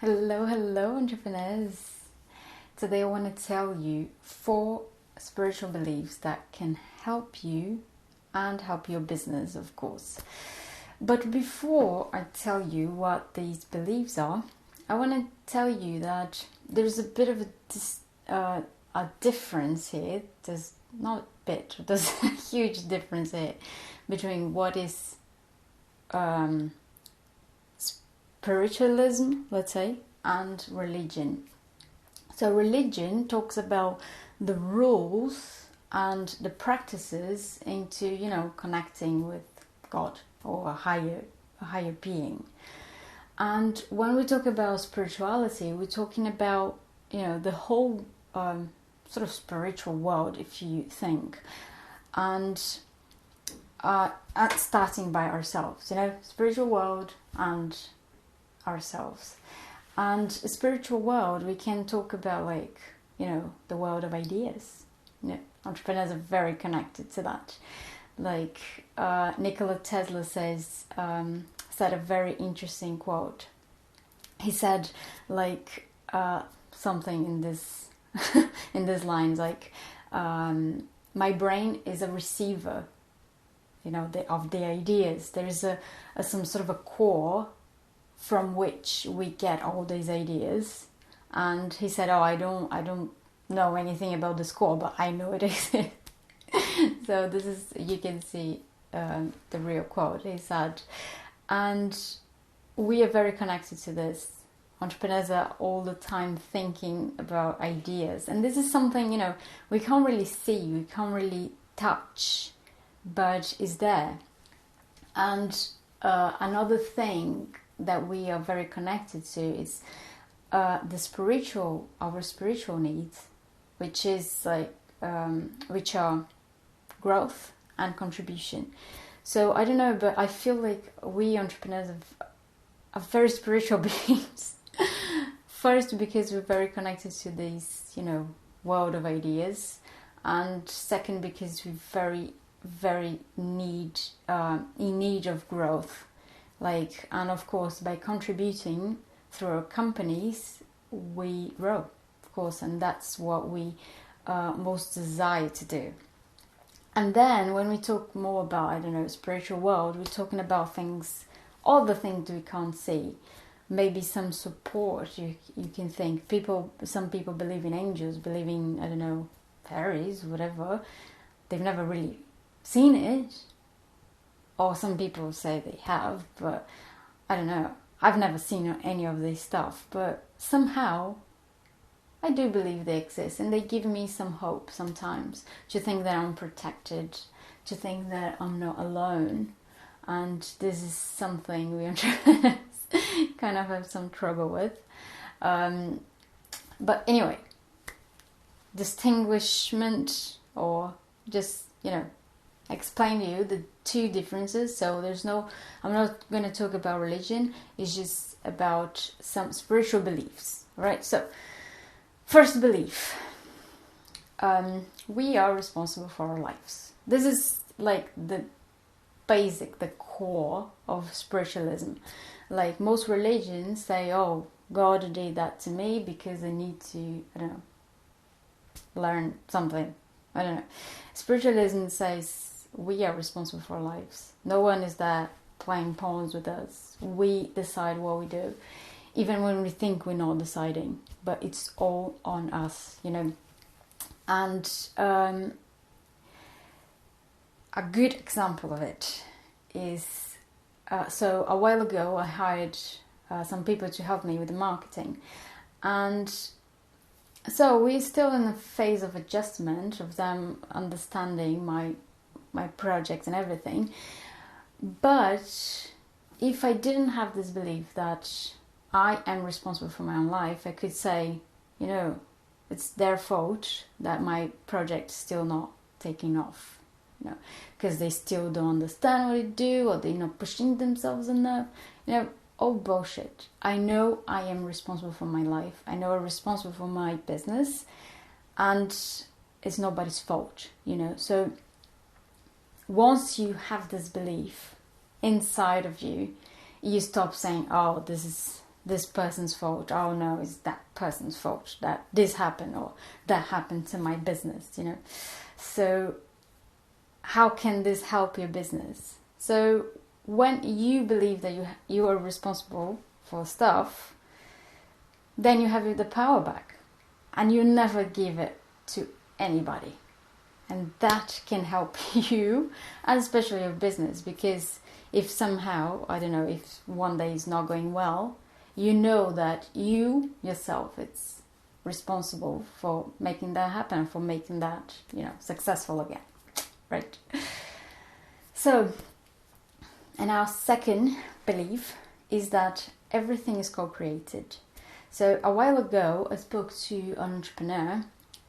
Hello, entrepreneurs. Today I want to tell you 4 spiritual beliefs that can help you and help your business, of course. But before I tell you what these beliefs are, I want to tell you that there's a bit of a difference here. There's not a bit, there's a huge difference here between what is spiritualism, let's say, and religion. So religion talks about the rules and the practices into, connecting with God or a higher being. And when we talk about spirituality, we're talking about, the whole sort of spiritual world, if you think. And starting by ourselves, spiritual world and ourselves. And a spiritual world, we can talk about the world of ideas. Entrepreneurs are very connected to that. Nikola Tesla said a very interesting quote. He said something in this in these lines my brain is a receiver, of the ideas. There is some sort of a core from which we get all these ideas. And he said, I don't know anything about this core, but I know it exists. So this is, you can see the real quote. He said, and we are very connected to this. Entrepreneurs are all the time thinking about ideas, and this is something we can't really see, we can't really touch, but is there. And another thing that we are very connected to is our spiritual needs, which is which are growth and contribution. So I don't know, but I feel like we entrepreneurs are very spiritual beings. First, because we're very connected to this, world of ideas, and second, because we're very, very in need of growth. And of course, by contributing through our companies, we grow, of course, and that's what we most desire to do. And then when we talk more about, spiritual world, we're talking about all the things we can't see. Maybe some support, you can think. Some people believe in angels, believe in, fairies, whatever. They've never really seen it. Or some people say they have, but I don't know. I've never seen any of this stuff, but somehow I do believe they exist, and they give me some hope sometimes to think that I'm protected, to think that I'm not alone. And this is something we entrepreneurs kind of have some trouble with. But anyway, distinguishment, or just, explain to you the 2 differences. So I'm not going to talk about religion. It's just about some spiritual beliefs, right? So first belief, we are responsible for our lives. This is the basic, the core of spiritualism. Most religions say, God did that to me because I need to, learn something. I don't know. Spiritualism says we are responsible for our lives. No one is there playing pawns with us. We decide what we do, even when we think we're not deciding, but it's all on us, And a good example of it is, so a while ago I hired some people to help me with the marketing, and so we're still in a phase of adjustment, of them understanding my projects and everything. But if I didn't have this belief that I am responsible for my own life, I could say, it's their fault that my project is still not taking off, because they still don't understand what they do, or they're not pushing themselves enough, all bullshit. I know I am responsible for my life. I know I'm responsible for my business, and it's nobody's fault, So once you have this belief inside of you, you stop saying, this this person's fault. Oh no, it's that person's fault that this happened or that happened to my business, you know. So how can this help your business? So when you believe that you are responsible for stuff, then you have the power back, and you never give it to anybody. And that can help you, and especially your business, because if somehow, I don't know, if one day is not going well, you know that you yourself, it's responsible for making that happen, for making that, you know, successful again, right? So, and our second belief is that everything is co-created. So a while ago, I spoke to an entrepreneur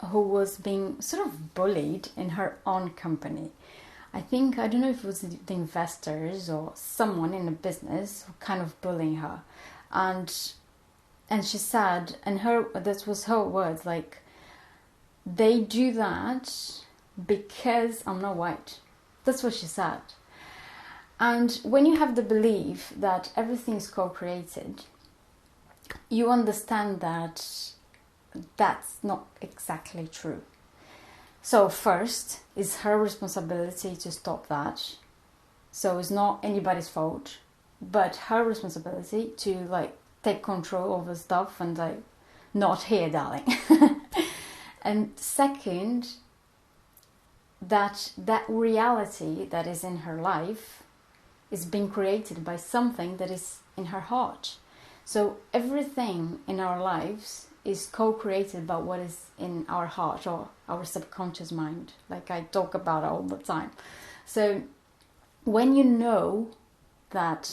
who was being sort of bullied in her own company. I don't know if it was the investors or someone in the business who kind of bullying her. And she said, and that was her words, like, they do that because I'm not white. That's what she said. And when you have the belief that everything is co-created, you understand that that's not exactly true. So first, it's her responsibility to stop that. So it's not anybody's fault, but her responsibility to like take control over stuff and like, not here, darling. And second, that reality that is in her life is being created by something that is in her heart. So everything in our lives is co-created by what is in our heart or our subconscious mind, like I talk about all the time. So when you know that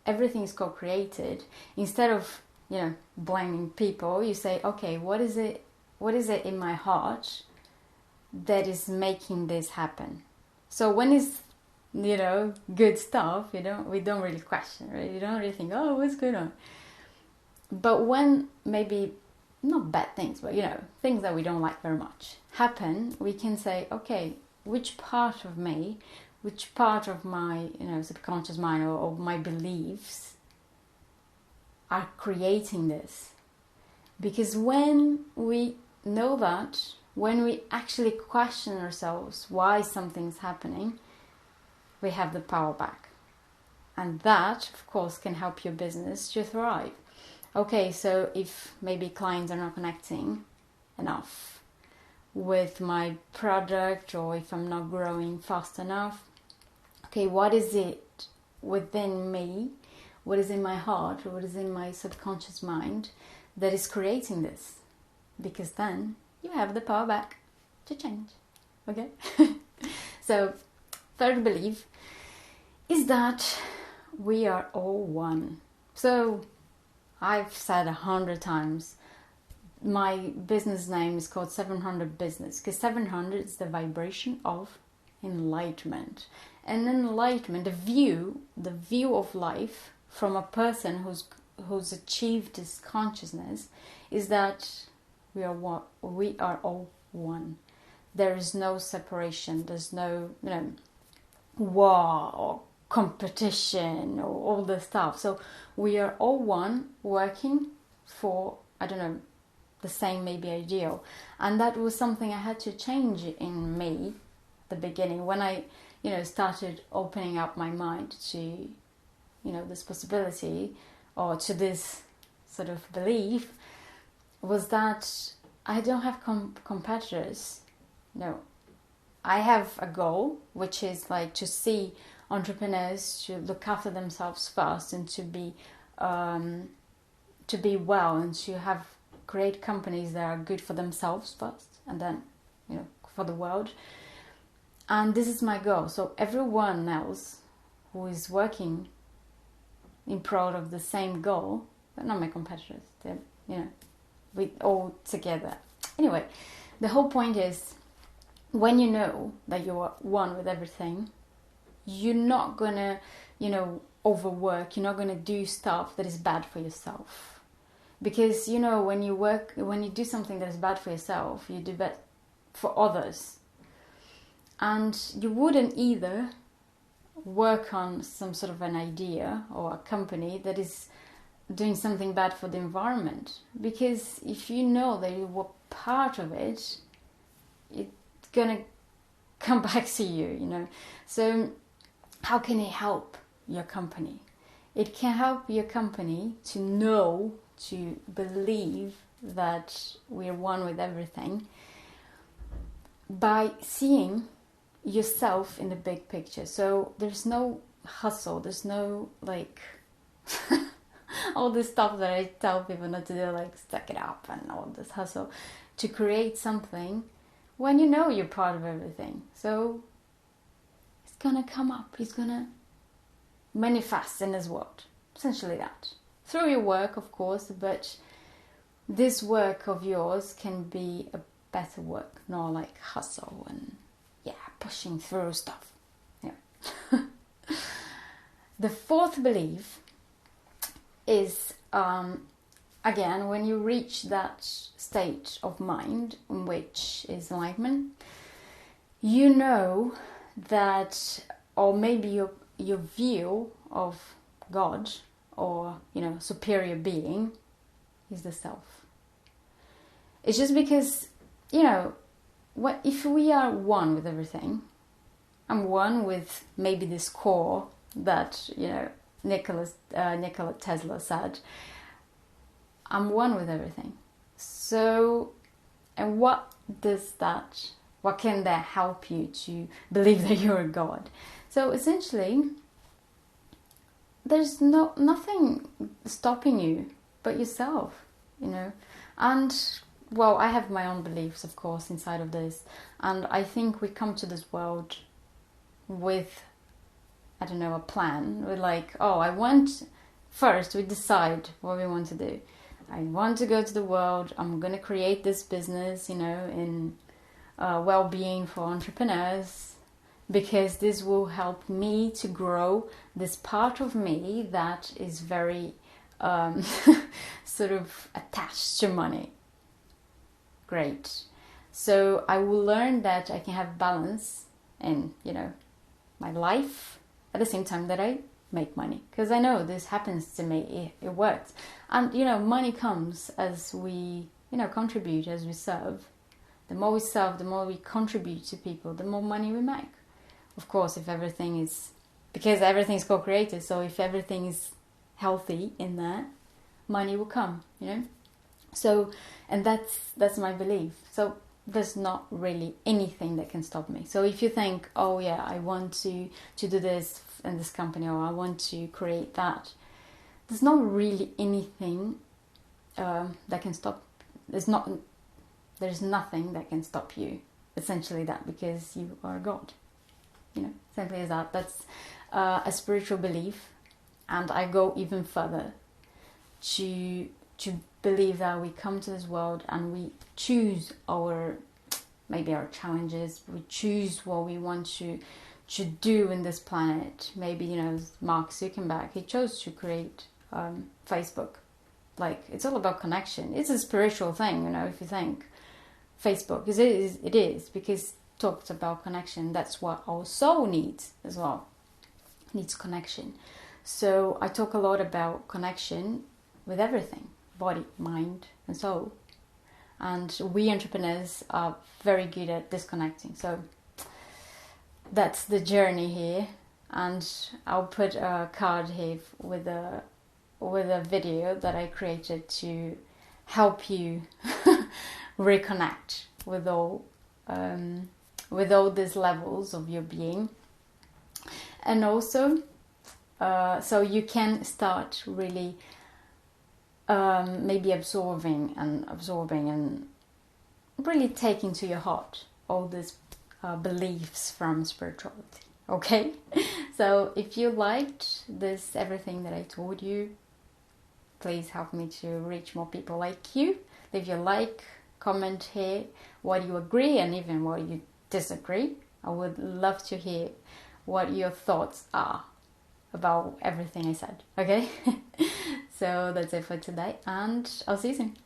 everything is co-created, instead of, you know, blaming people, you say, okay, what is it in my heart that is making this happen? So when it's, you know, good stuff, we don't really question, right? You don't really think, oh, what's going on? But when maybe not bad things, but, you know, things that we don't like very much happen, we can say, okay, which part of me, which part of my, you know, subconscious mind or my beliefs are creating this? Because when we know that, when we actually question ourselves why something's happening, we have the power back. And that, of course, can help your business to thrive. Okay, so if maybe clients are not connecting enough with my product, or if I'm not growing fast enough, okay, what is it within me, what is in my heart, or what is in my subconscious mind that is creating this? Because then you have the power back to change. Okay? So, third belief is that we are all one. So, I've said 100 times, my business name is called 700 Business, because 700 is the vibration of enlightenment. And enlightenment, the view of life from a person who's achieved this consciousness, is that we are all one. There is no separation. There's no, you know, war or competition or all this stuff. So we are all one, working for, I don't know, the same maybe ideal. And that was something I had to change in me at the beginning, when I, you know, started opening up my mind to, you know, this possibility, or to this sort of belief, was that I don't have competitors. No, I have a goal, which is like to see entrepreneurs to look after themselves first, and to be well, and to have great companies that are good for themselves first, and then, you know, for the world. And this is my goal. So everyone else who is working in pro of the same goal, they're not my competitors. They're, you know, we all together. Anyway, the whole point is, when you know that you are one with everything, you're not gonna, you know, overwork. You're not gonna do stuff that is bad for yourself. Because, you know, when you do something that is bad for yourself, you do bad for others. And you wouldn't either work on some sort of an idea or a company that is doing something bad for the environment. Because if you know that you were part of it, it's gonna come back to you, you know. So how can it help your company? It can help your company to know, to believe that we're one with everything by seeing yourself in the big picture. So there's no hustle, there's no like all this stuff that I tell people not to do, like stack it up and all this hustle to create something when you know you're part of everything. So it's gonna come up, it's gonna manifest in this world. Essentially that. Through your work, of course, but this work of yours can be a better work, not like hustle and pushing through stuff. Yeah. The fourth belief is, again, when you reach that state of mind, in which is enlightenment, you know that, or maybe your view of God or, you know, superior being is the self. It's just because, you know, if we are one with everything, I'm one with maybe this core that, you know, Nikola Tesla said, I'm one with everything. So, and what can that help you to believe that you're a God? So essentially, there's nothing stopping you but yourself, you know. And well, I have my own beliefs, of course, inside of this, and I think we come to this world with, I don't know, a plan. We're like, first we decide what we want to do. I want to go to the world, I'm going to create this business, you know, in well-being for entrepreneurs, because this will help me to grow this part of me that is very sort of attached to money. Great. So I will learn that I can have balance in, you know, my life at the same time that I make money, because I know this happens to me, it works. And, you know, money comes as we, you know, contribute, as we serve. The more we serve, the more we contribute to people, the more money we make. Of course, if everything is, because everything is co-created, so if everything is healthy in there, money will come, you know. So, and that's my belief. So there's not really anything that can stop me. So if you think, oh yeah, I want to do this in this company, or I want to create that, there's not really anything that can stop. There's nothing that can stop you. Essentially that, because you are God. You know, simply as that. That's a spiritual belief, and I go even further to believe that we come to this world and we choose our challenges. We choose what we want to do in this planet. Maybe, you know, Mark Zuckerberg, he chose to create Facebook. Like, it's all about connection. It's a spiritual thing, you know, if you think. Facebook, it is because it talks about connection. That's what our soul needs as well. It needs connection. So I talk a lot about connection with everything. Body, mind, and soul. And we entrepreneurs are very good at disconnecting. So that's the journey here. And I'll put a card here with a video that I created to help you reconnect with all these levels of your being. And also, so you can start really maybe absorbing and really taking to your heart all these beliefs from spirituality. Okay, so if you liked everything that I told you, please help me to reach more people like you. Leave your like, comment here what you agree and even what you disagree. I would love to hear what your thoughts are about everything I said. Okay. So that's it for today, and I'll see you soon.